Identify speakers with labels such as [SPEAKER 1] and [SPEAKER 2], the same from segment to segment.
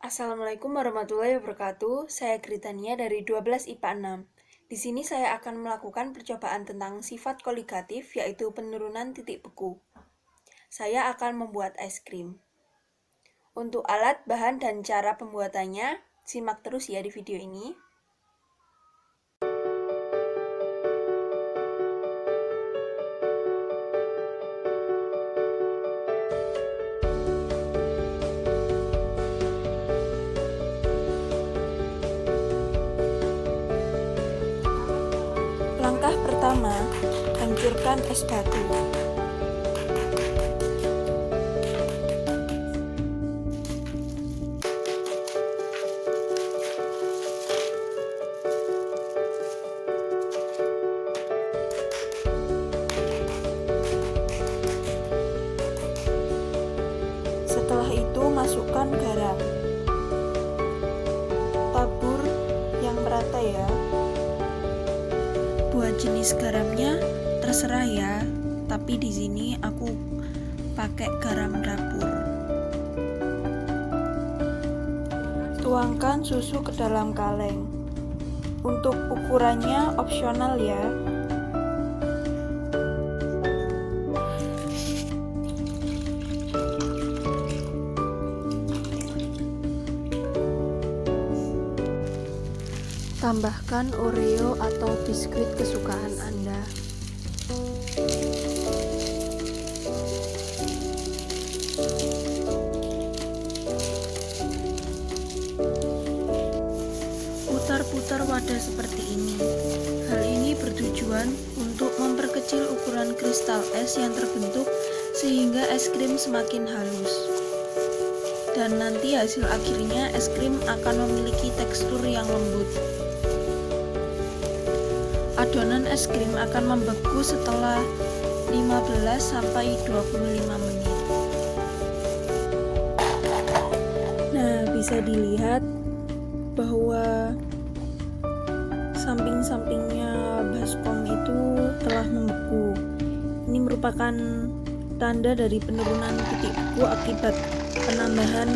[SPEAKER 1] Assalamualaikum warahmatullahi wabarakatuh. Saya Gritania dari 12 IPA 6. Di sini saya akan melakukan percobaan tentang sifat koligatif, yaitu penurunan titik beku. Saya akan membuat es krim. Untuk alat, bahan, dan cara pembuatannya, simak terus ya di video ini. Langkah pertama, hancurkan es batu. Setelah itu, masukkan garam. Tabur yang merata ya. Buat jenis garamnya terserah ya, tapi di sini aku pakai garam dapur. Tuangkan susu ke dalam kaleng. Untuk ukurannya opsional ya. Tambahkan Oreo atau biskuit kesukaan Anda. Putar-putar wadah seperti ini. Hal ini bertujuan untuk memperkecil ukuran kristal es yang terbentuk sehingga es krim semakin halus. Dan nanti hasil akhirnya es krim akan memiliki tekstur yang lembut. Adonan es krim akan membeku setelah 15-25 menit. Nah, bisa dilihat bahwa samping-sampingnya baskom itu telah membeku. Ini merupakan tanda dari penurunan titik beku akibat penambahan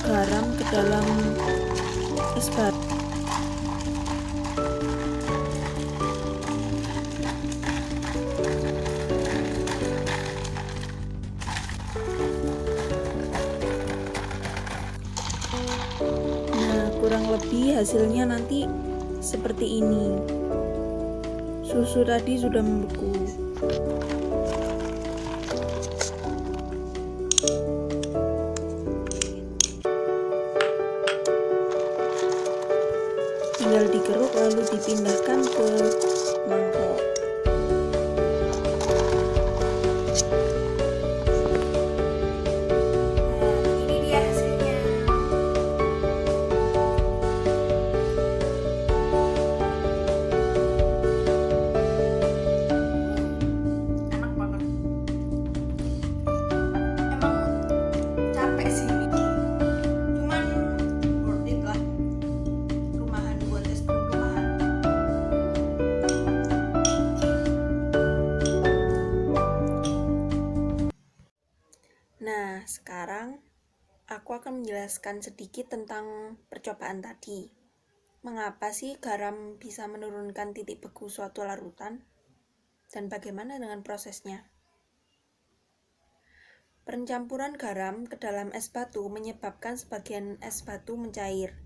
[SPEAKER 1] garam ke dalam es batu. Nah, kurang lebih hasilnya nanti seperti ini. Susu tadi sudah membeku. Tinggal dikeruk lalu dipindahkan ke mangkok. Ini dia hasilnya. Enak banget. Emang capek sih ini, cuman worth it lah. Rumahan buat es krim rumahan. Nah, sekarang aku akan menjelaskan sedikit tentang percobaan tadi. Mengapa sih garam bisa menurunkan titik beku suatu larutan? Dan bagaimana dengan prosesnya? Pencampuran garam ke dalam es batu menyebabkan sebagian es batu mencair.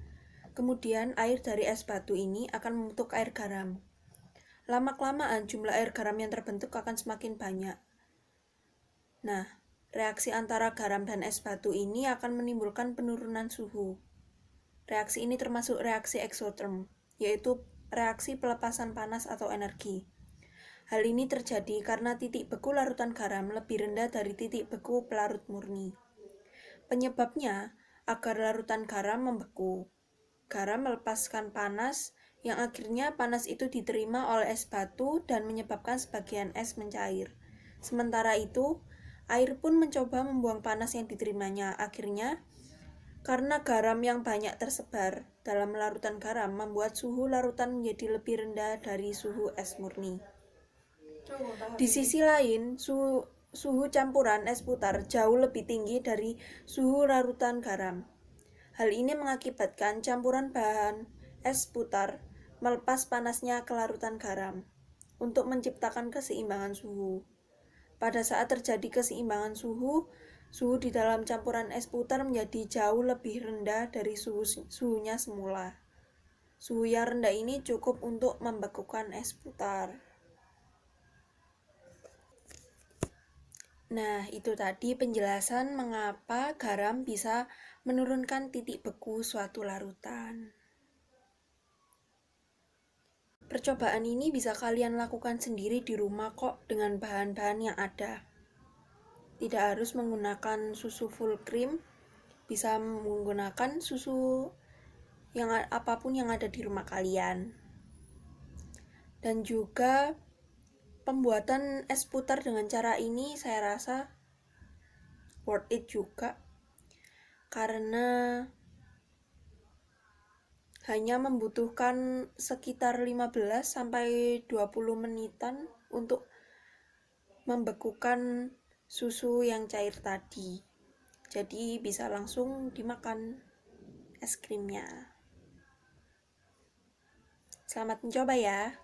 [SPEAKER 1] Kemudian air dari es batu ini akan membentuk air garam. Lama-kelamaan jumlah air garam yang terbentuk akan semakin banyak. Nah, reaksi antara garam dan es batu ini akan menimbulkan penurunan suhu. Reaksi ini termasuk reaksi exotherm, yaitu reaksi pelepasan panas atau energi. Hal ini terjadi karena titik beku larutan garam lebih rendah dari titik beku pelarut murni. Penyebabnya agar larutan garam membeku. Garam melepaskan panas, yang akhirnya panas itu diterima oleh es batu dan menyebabkan sebagian es mencair. Sementara itu, air pun mencoba membuang panas yang diterimanya. Akhirnya, karena garam yang banyak tersebar dalam larutan garam membuat suhu larutan menjadi lebih rendah dari suhu es murni. Di sisi lain, suhu campuran es putar jauh lebih tinggi dari suhu larutan garam. Hal ini mengakibatkan campuran bahan es putar melepas panasnya ke larutan garam untuk menciptakan keseimbangan suhu. Pada saat terjadi keseimbangan suhu, suhu di dalam campuran es putar menjadi jauh lebih rendah dari suhunya semula. Suhu yang rendah ini cukup untuk membekukan es putar. Nah, itu tadi penjelasan mengapa garam bisa menurunkan titik beku suatu larutan. Percobaan ini bisa kalian lakukan sendiri di rumah kok dengan bahan-bahan yang ada. Tidak harus menggunakan susu full cream, bisa menggunakan susu yang apapun yang ada di rumah kalian. Dan juga pembuatan es putar dengan cara ini saya rasa worth it juga, karena hanya membutuhkan sekitar 15-20 menitan untuk membekukan susu yang cair tadi. Jadi bisa langsung dimakan es krimnya. Selamat mencoba ya.